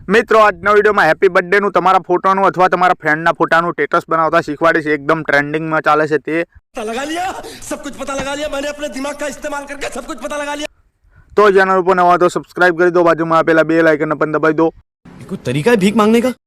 મિત્રો આજના વિડીયોમાં હેપી બર્થડેનું તમારા ફોટોનું અથવા તમારા ફ્રેન્ડના ફોટાનું સ્ટેટસ બનાવતા શીખવાડીશ। એકદમ ટ્રેન્ડિંગમાં ચાલે છે તે पता लगा लिया, सब कुछ पता लगा लिया। मैंने अपने दिमाग का इस्तेमाल करके सब कुछ पता लगा लिया। तो चैनल पर नवा तो सब्सक्राइब कर दो, बाजू में आपेला बेल आइकन पर दबाई दो। कोई तरीका है भीख मांगने का?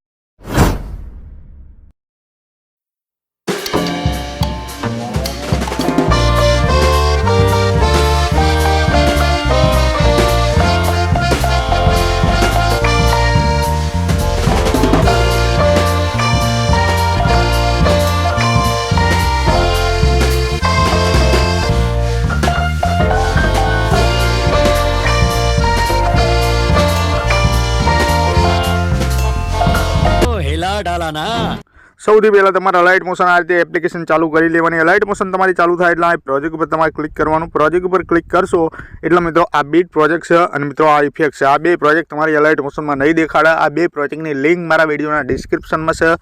डाला ना સૌથી પહેલા તમારે અલાઇટ મોશન આ રીતે એપ્લિકેશન ચાલુ કરી લેવાની। અલાઇટ મોશન તમારી ચાલુ થાય એટલે આ પ્રોજેક્ટ ઉપર તમારે ક્લિક કરવાનું। પ્રોજેક્ટ ઉપર ક્લિક કરશો એટલે મિત્રો આ બીટ પ્રોજેક્ટ છે અને મિત્રો આ ઇફેક્ટ છે। આ બે પ્રોજેક્ટ તમારી અલાઇટ મોશનમાં નહીં દેખાડે। આ બે પ્રોજેક્ટની લિંક મારા વિડીયોના ડિસ્ક્રિપ્શનમાં છે।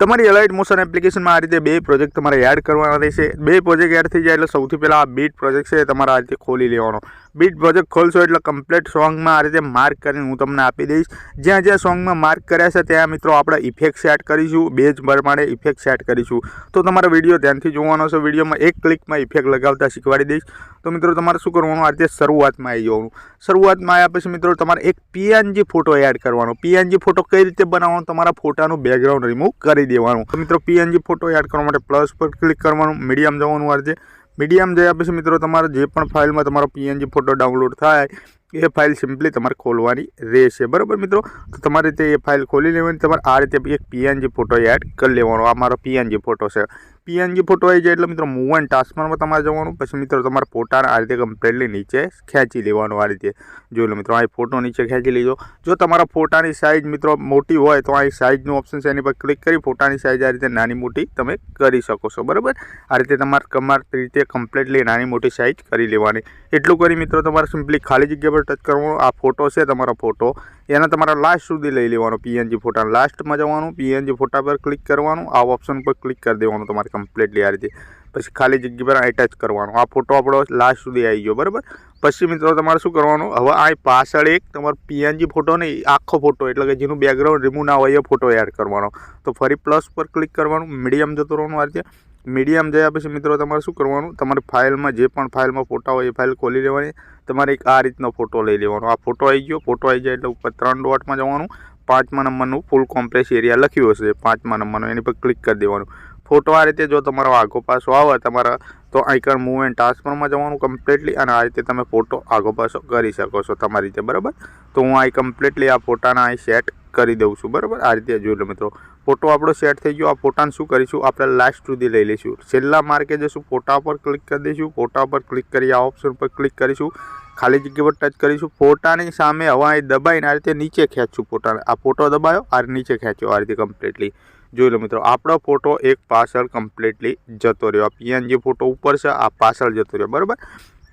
તમારી અલાઇટ મોશન એપ્લિકેશનમાં આ રીતે બે પ્રોજેક્ટ તમારે એડ કરવાના રહેશે। બે પ્રોજેક્ટ એડ થઈ જાય એટલે સૌથી પહેલાં આ બીટ પ્રોજેક્ટ છે તમારે આ રીતે ખોલી લેવાનો। બીટ પ્રોજેક્ટ ખોલશો એટલે કમ્પ્લીટ સોંગમાં આ રીતે માર્ક કરીને હું તમને આપી દઈશ। જ્યાં જ્યાં સોંગમાં માર્ક કર્યા છે ત્યાં મિત્રો આપણે ઇફેક્ટ સેટ કરીશું, બેઝ પ્રમાણે ઇફેક્ટ સેટ કરીશું। તો તમારો વિડીયો ધ્યાનથી જોવાનો છે। વિડીયોમાં એક ક્લિકમાં ઇફેક્ટ લગાવતા શીખવાડી દઈશ। તો મિત્રો તમારે શું કરવાનું, આ રીતે શરૂઆતમાં આવી જવાનું। શરૂઆતમાં આવ્યા પછી મિત્રો તમારે એક પીએનજી ફોટો એડ કરવાનો। પીએનજી ફોટો કઈ રીતે બનાવવાનો, તમારા ફોટાનું બેકગ્રાઉન્ડ રિમૂવ કરી દેવાનું। તો મિત્રો પીએનજી ફોટો એડ કરવા માટે પ્લસ પર ક્લિક કરવાનું, મીડિયમ જવાનું। આ રીતે મીડિયમ જયા પછી મિત્રો તમારે જે પણ ફાઇલમાં તમારો પીએનજી ફોટો ડાઉનલોડ થાય એ ફાઇલ સિમ્પલી તમારે ખોલવાની રહેશે, બરાબર મિત્રો। તો તમારે રીતે એ ફાઇલ ખોલી લેવાની। તમારે આ રીતે એક પીએનજી ફોટો એડ કરી લેવાનો। આ મારો પીએનજી ફોટો છે। પીએનજી ફોટો આવી જાય એટલે મિત્રો મૂવ એન્ડ ટાસ્કમાં તમારે જવાનું। પછી મિત્રો તમારે ફોટાને આ રીતે કમ્પ્લીટલી નીચે ખેંચી લેવાનો। આ રીતે જોઈ લો મિત્રો, આ ફોટો નીચે ખેંચી લીધો। જો તમારા ફોટાની સાઇઝ મિત્રો મોટી હોય તો આ સાઇઝનું ઓપ્શન છે, એની પર ક્લિક કરી ફોટાની સાઇઝ આ રીતે નાની મોટી તમે કરી શકો છો, બરાબર। આ રીતે તમારી રીતે કમ્પ્લીટલી નાની મોટી સાઇઝ કરી લેવાની। એટલું કરી મિત્રો તમારે સિમ્પલી ખાલી જગ્યા પર ટચ કરવાનું। આ ફોટો છે તમારો ફોટો, એને તમારા લાસ્ટ સુધી લઈ લેવાનો। પીએનજી ફોટાના લાસ્ટમાં જવાનું, પીએનજી ફોટા પર ક્લિક કરવાનું, આ ઓપ્શન પર ક્લિક કરી દેવાનું તમારે કમ્પ્લીટલી આ રીતે। પછી ખાલી જગ્યા પર અટેચ કરવાનું। આ ફોટો આપણો લાસ્ટ સુધી આવી ગયો, બરાબર। પછી મિત્રો તમારે શું કરવાનું, હવે આ પાછળ એક તમારો પીએનજી ફોટો નહીં, આખો ફોટો એટલે કે જેનું બેકગ્રાઉન્ડ રિમૂવ ના હોય એ ફોટો એડ કરવાનો। તો ફરી પ્લસ પર ક્લિક કરવાનું, મીડિયમ જતો રહેવાનું। આ રીતે મીડિયમ જયા પછી મિત્રો તમારે શું કરવાનું, તમારી ફાઇલમાં જે પણ ફાઇલમાં ફોટા હોય એ ફાઇલ ખોલી લેવાની। તમારે એક આ રીતનો ફોટો લઈ લેવાનો। આ ફોટો આવી ગયો, ફોટો આવી જાય એટલે ઉપર 3 ડોટમાં જવાનું, 5મા નંબરનું ફૂલ કોમ્પ્રેસ એરિયા લખ્યું હશે 5મા નંબરનું, એની પર ક્લિક કરી દેવાનું। ફોટો આ રીતે જો તમારો આગો પાછો આવે તમારા તો આઇકન મૂવ એન્ડ ટ્રાન્સફરમાં જવાનું કમ્પ્લીટલી, અને આ રીતે તમે ફોટો આગો પાછો કરી શકો છો તમારી રીતે, બરાબર। તો હું આ કમ્પ્લીટલી આ ફોટાના અહીં સેટ કરી દઉં છું, બરાબર। આ રીતે જોઈ લો મિત્રો, ફોટો આપણો સેટ થઈ ગયો। આ ફોટાને શું કરીશું, આપણે લાસ્ટ સુધી લઈ લઈશું। છેલ્લા માર્કે જઈશું, ફોટા પર ક્લિક કરી દઈશું। ફોટા પર ક્લિક કરી આ ઓપ્શન પર ક્લિક કરીશું, ખાલી જગ્યા પર ટચ કરીશું। ફોટાની સામે હવા અહીં દબાઈને આ રીતે નીચે ખેંચશું ફોટાને। આ ફોટો દબાયો, આ નીચે ખેંચ્યો, આ રીતે કમ્પ્લીટલી જોઈ લો મિત્રો, આપણો ફોટો એક પાછળ કમ્પ્લીટલી જતો રહ્યો। આ પીએનજી ફોટો ઉપર છે, આ પાછળ જતો રહ્યો, બરાબર।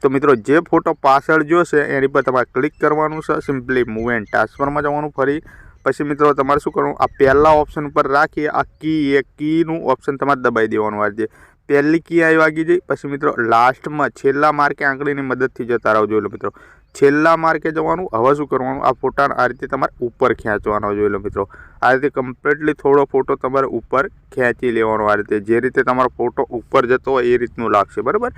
તો મિત્રો જે ફોટો પાછળ જોશે એની પર તમારે ક્લિક કરવાનું છે, સિમ્પલી મૂવ એન્ડ ટ્રાન્સફરમાં જવાનું ફરી। પછી મિત્રો તમારે શું કરવાનું, આ પહેલા ઓપ્શન ઉપર રાખી આ કીનું ઓપ્શન તમારે દબાઈ દેવાનું। આ રીતે પહેલી કી આવી વાગી જાય પછી મિત્રો લાસ્ટમાં છેલ્લા માર્કે આંગળીની મદદથી જતા રહો। જોઈ લો મિત્રો, છેલ્લા માર્કે જવાનું। હવે શું કરવાનું, આ ફોટાને આ રીતે તમારે ઉપર ખેંચવાનો। જોઈ લો મિત્રો, આ રીતે કમ્પ્લીટલી થોડો ફોટો તમારે ઉપર ખેંચી લેવાનો। આ રીતે જે રીતે તમારો ફોટો ઉપર જતો હોય એ રીતનું લાગશે, બરાબર।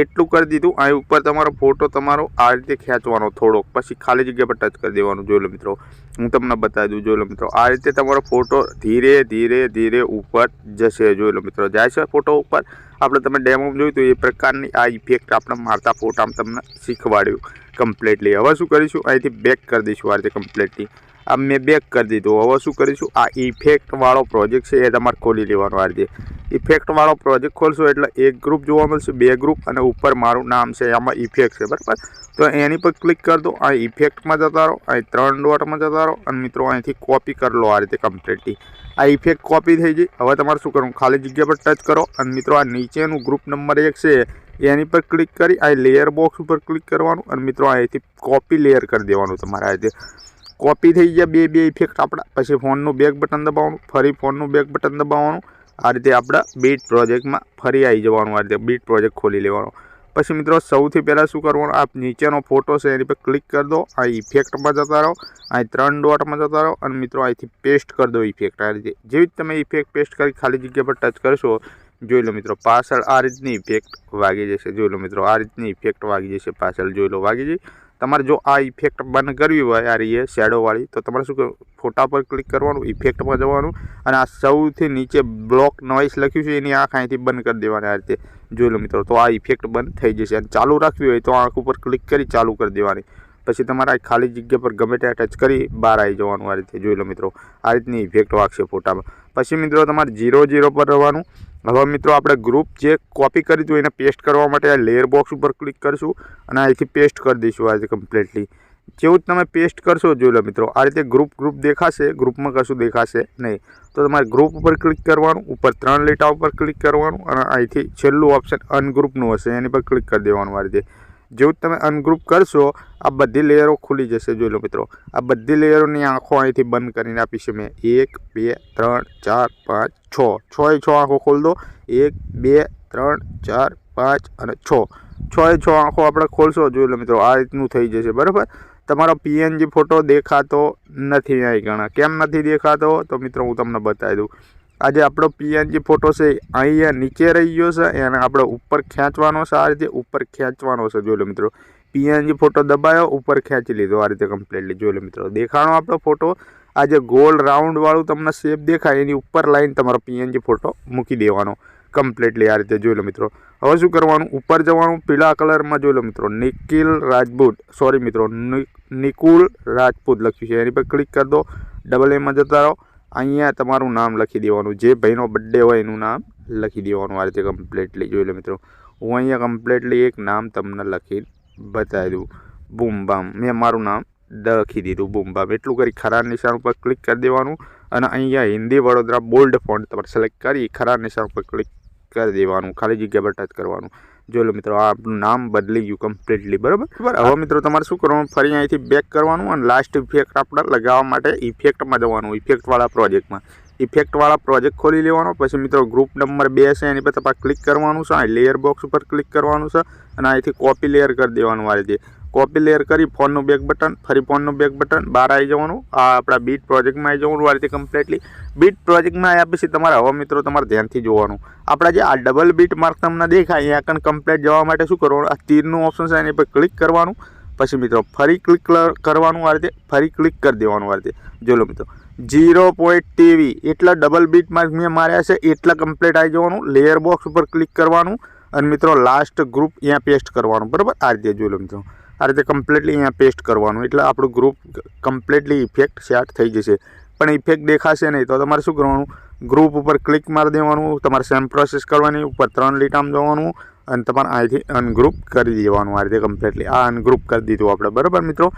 એટલું કરી દીધું, અહીં ઉપર તમારો ફોટો તમારો આ રીતે ખેંચવાનો થોડોક, પછી ખાલી જગ્યા પર ટચ કરી દેવાનું। જોઈ લો મિત્રો, હું તમને બતાવી દઉં। જોઈ લો મિત્રો, આ રીતે તમારો ફોટો ધીરે ધીરે ધીરે ઉપર જશે। જોઈ લો મિત્રો, જાય છે ફોટો ઉપર। આપણે તમે ડેમો જોયું તો એ પ્રકારની આ ઇફેક્ટ આપણે મારતા ફોટામાં તમને શીખવાડ્યું કમ્પ્લીટલી। હવે શું કરીશું, અહીંથી બેક કરી દઈશું આ રીતે કમ્પ્લીટલી। આ મેં બેક કરી દીધું। હવે શું કરીશું, આ ઇફેક્ટવાળો પ્રોજેક્ટ છે એ તમારે ખોલી લેવાનો। આ રીતે ઇફેક્ટવાળો પ્રોજેક્ટ ખોલશો એટલે એક ગ્રુપ જોવા મળશે, 2 ગ્રુપ, અને ઉપર મારું નામ છે, આમાં ઇફેક્ટ છે, બરાબર। તો એની પર ક્લિક કરી દો, આ ઇફેક્ટમાં જતા રહો, અહીં 3 ડોટમાં જતા રહો, અને મિત્રો અહીંથી કોપી કરી લો આ રીતે કમ્પ્લીટલી। આ ઇફેક્ટ કોપી થઈ ગઈ। હવે તમારે શું કરવું, ખાલી જગ્યા પર ટચ કરો, અને મિત્રો આ નીચેનું ગ્રુપ નંબર 1 છે એની પર ક્લિક કરી આ લેયર બોક્સ ઉપર ક્લિક કરવાનું, અને મિત્રો અહીંથી કોપી લેયર કરી દેવાનું તમારે। આ રીતે કોપી થઈ ગયા બે ઇફેક્ટ આપણા। પછી ફોનનું બેક બટન દબાવવાનું, ફરી ફોનનું બેક બટન દબાવવાનું। આ રીતે આપણા બીટ પ્રોજેક્ટમાં ફરી આવી જવાનું। આ રીતે બીટ પ્રોજેક્ટ ખોલી લેવાનો। પછી મિત્રો સૌથી પહેલાં શું કરવાનું, આ નીચેનો ફોટો છે એની પર ક્લિક કરી દો, આ ઇફેક્ટમાં જતા રહો, અહીં 3 ડોટમાં જતા રહો અને મિત્રો અહીંથી પેસ્ટ કરી દો ઇફેક્ટ. આ રીતે જેવી જ તમે ઇફેક્ટ પેસ્ટ કરી ખાલી જગ્યા પર ટચ કરશો, જોઈ લો મિત્રો પાછળ આ રીતની ઇફેક્ટ વાગી જશે. જોઈ લો મિત્રો આ રીતની ઇફેક્ટ વાગી જશે પાછળ, જોઈ લો વાગી જઈ. તમારે જો આ ઇફેક્ટ બંધ કરવી હોય આ રીએ શેડોવાળી, તો તમારે શું કરવું, ફોટા પર ક્લિક કરવાનું, ઇફેક્ટમાં જવાનું અને આ સૌથી નીચે બ્લોક નોઇસ લખ્યું છે એની આંખ અહીંથી બંધ કરી દેવાની આ રીતે. જોઈ લો મિત્રો તો આ ઇફેક્ટ બંધ થઈ જશે. અને ચાલુ રાખવી હોય તો આંખ ઉપર ક્લિક કરી ચાલુ કરી દેવાની. પછી તમારે આ ખાલી જગ્યા પર ગમે ત્યાં ટચ કરી બહાર આવી જવાનું આ રીતે. જોઈ લો મિત્રો આ રીતની ઇફેક્ટ વાગશે ફોટામાં. પછી મિત્રો તમારે 0 પર રહેવાનું. હવે મિત્રો આપણે ગ્રુપ જે કોપી કરી હતું એને પેસ્ટ કરવા માટે આ લેયર બોક્સ ઉપર ક્લિક કરીશું અને અહીંથી પેસ્ટ કરી દઈશું આ રીતે કમ્પ્લીટલી. જેવું જ તમે પેસ્ટ કરશો, જોઈ લો મિત્રો આ રીતે ગ્રુપ દેખાશે, ગ્રુપમાં કશું દેખાશે નહીં. તો તમારે ગ્રુપ ઉપર ક્લિક કરવાનું, ઉપર 3 લીટા ઉપર ક્લિક કરવાનું અને અહીંથી છેલ્લું ઓપ્શન અનગ્રુપનું હશે એની પર ક્લિક કરી દેવાનું આ રીતે. જેવું તમે અનગ્રુપ કરશો આ બધી લેયરો ખુલી જશે. જોઈ લો મિત્રો આ બધી લેયરોની આંખો અહીંથી બંધ કરીને આપી છે મેં. 1 2 3 4 5 6 6 આંખો ખોલી દો. 1 2 3 4 5 અને 6 આંખો આપણે ખોલશો. જોઈ લો મિત્રો આ રીતનું થઈ જશે. બરાબર. તમારો PNG ફોટો દેખાતો નથી અહીં ઘણા. કેમ નથી દેખાતો તો મિત્રો હું તમને બતાવી દઉં. આજે આપણો PNG ફોટો છે અહીંયા નીચે રહી ગયો છે અને આપણે ઉપર ખેંચવાનો છે. આ રીતે ઉપર ખેંચવાનો છે. જોઈ લો મિત્રો PNG ફોટો દબાયો, ઉપર ખેંચી લીધો આ રીતે કમ્પ્લીટલી. જોઈ લો મિત્રો દેખાણો આપણો ફોટો. આ જે ગોલ રાઉન્ડ વાળું તમને શેપ દેખાય એની ઉપર લાઈન તમારો PNG ફોટો મૂકી દેવાનો કમ્પ્લીટલી આ રીતે. જોઈ લો મિત્રો હવે શું કરવાનું, ઉપર જવાનું, પીળા કલરમાં જોઈ લો મિત્રો નિકુલ રાજપૂત લખ્યું છે એની પર ક્લિક કરી દો. AA જતા રહો. અહીંયા તમારું નામ લખી દેવાનું, જે ભાઈનો બર્થડે હોય એનું નામ લખી દેવાનું આ રીતે કમ્પ્લીટલી. જોઈ લો મિત્રો હું અહીંયા કમ્પ્લીટલી એક નામ તમને લખી બતાવી દઉં, બૂમ બામ. મેં મારું નામ લખી દીધું, બૂમ બામ. એટલું કરી ખરા નિશાન ઉપર ક્લિક કરી દેવાનું અને અહીંયા હિન્દી વડોદરા બોલ્ડ ફોન્ટ તમારે સિલેક્ટ કરી ખરા નિશાન ઉપર ક્લિક કરી દેવાનું, ખાલી જગ્યા પર ટચ કરવાનું. જોઈ લો મિત્રો આ આપણું નામ બદલી ગયું કમ્પ્લીટલી. બરાબર. હવે મિત્રો તમારે શું કરવાનું, ફરી અહીંથી બેક કરવાનું અને લાસ્ટ ઇફેક્ટ આપણે લગાવવા માટે ઇફેક્ટમાં જવાનું, ઇફેક્ટવાળા પ્રોજેક્ટમાં. ઇફેક્ટવાળા પ્રોજેક્ટ ખોલી લેવાનો. પછી મિત્રો ગ્રુપ નંબર 2 છે એની પર તમારે ક્લિક કરવાનું છે, લેયર બોક્સ ઉપર ક્લિક કરવાનું છે અને અહીંથી કોપી લેયર કરી દેવાનું આ રીતે. કોપી લેયર કરી ફોનનું બેક બટન, ફરી ફોનનું બેક બટન, બહાર આવી જવાનું. આ આપણા બીટ પ્રોજેક્ટમાં આવી જવાનું આ રીતે કમ્પ્લીટલી. બીટ પ્રોજેક્ટમાં આવ્યા પછી તમારે હવે મિત્રો તમારે ધ્યાનથી જોવાનું, આપણા જે આ ડબલ બીટ માર્ક તમને દેખાય અહીંયા કન કમ્પ્લીટ જવા માટે શું કરવાનું, આ તીરનું ઓપ્શન છે એની પર ક્લિક કરવાનું. પછી મિત્રો ફરી ક્લિક કરવાનું આ રીતે, ફરી ક્લિક કરી દેવાનું આ રીતે. જોઈ લો મિત્રો 0.TV એટલા ડબલ બીટ માર્ક મેં માર્યા છે એટલા કમ્પ્લીટ આવી જવાનું. લેયર બોક્સ ઉપર ક્લિક કરવાનું અને મિત્રો લાસ્ટ ગ્રુપ અહીંયા પેસ્ટ કરવાનું. બરાબર. આ રીતે જોઈ લો મિત્રો આ રીતે કમ્પ્લીટલી અહીંયા પેસ્ટ કરવાનું એટલે આપણું ગ્રુપ કમ્પ્લીટલી ઇફેક્ટ સેટ થઈ જશે. પણ ઇફેક્ટ દેખાશે નહીં તો તમારે શું કરવાનું, ગ્રુપ ઉપર ક્લિક મારી દેવાનું, તમારે સેમ પ્રોસેસ કરવાની, ઉપર 3 લીટામાં જવાનું અને તમારે અહીંથી અનગ્રુપ કરી દેવાનું આ રીતે કમ્પ્લીટલી. આ અનગ્રુપ કરી દીધું આપણે. બરાબર મિત્રો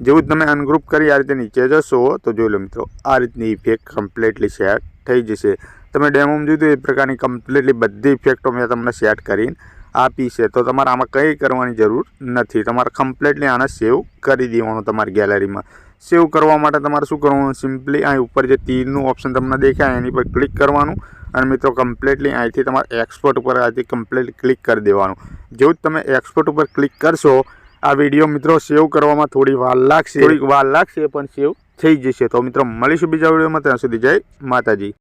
જેવું જ તમે અનગ્રુપ કરી આ રીતે નીચે જશો તો જોઈ લો મિત્રો આ રીતની ઇફેક્ટ કમ્પ્લીટલી સેટ થઈ જશે. તમે ડેમોમાં જોયું એ પ્રકારની કમ્પ્લીટલી બધી ઇફેક્ટો મેં તમને સેટ કરીને આપી છે. તો તમારે આમાં કંઈ કરવાની જરૂર નથી. તમારે કમ્પ્લીટલી આને સેવ કરી દેવાનું તમારી ગેલેરીમાં. સેવ કરવા માટે તમારે શું કરવાનું, સિમ્પલી અહીં ઉપર જે તીરનું ઓપ્શન તમને દેખાય એની પર ક્લિક કરવાનું અને મિત્રો કમ્પ્લીટલી અહીંથી તમારે એક્સપોર્ટ ઉપર અહીંથી કમ્પ્લીટલી ક્લિક કરી દેવાનું. જેવું જ તમે એક્સપોર્ટ ઉપર ક્લિક કરશો આ વિડીયો મિત્રો સેવ કરવામાં થોડી વાર લાગશે પણ સેવ થઈ જશે. તો મિત્રો મળીશું બીજા વિડીયોમાં. ત્યાં સુધી જય માતાજી.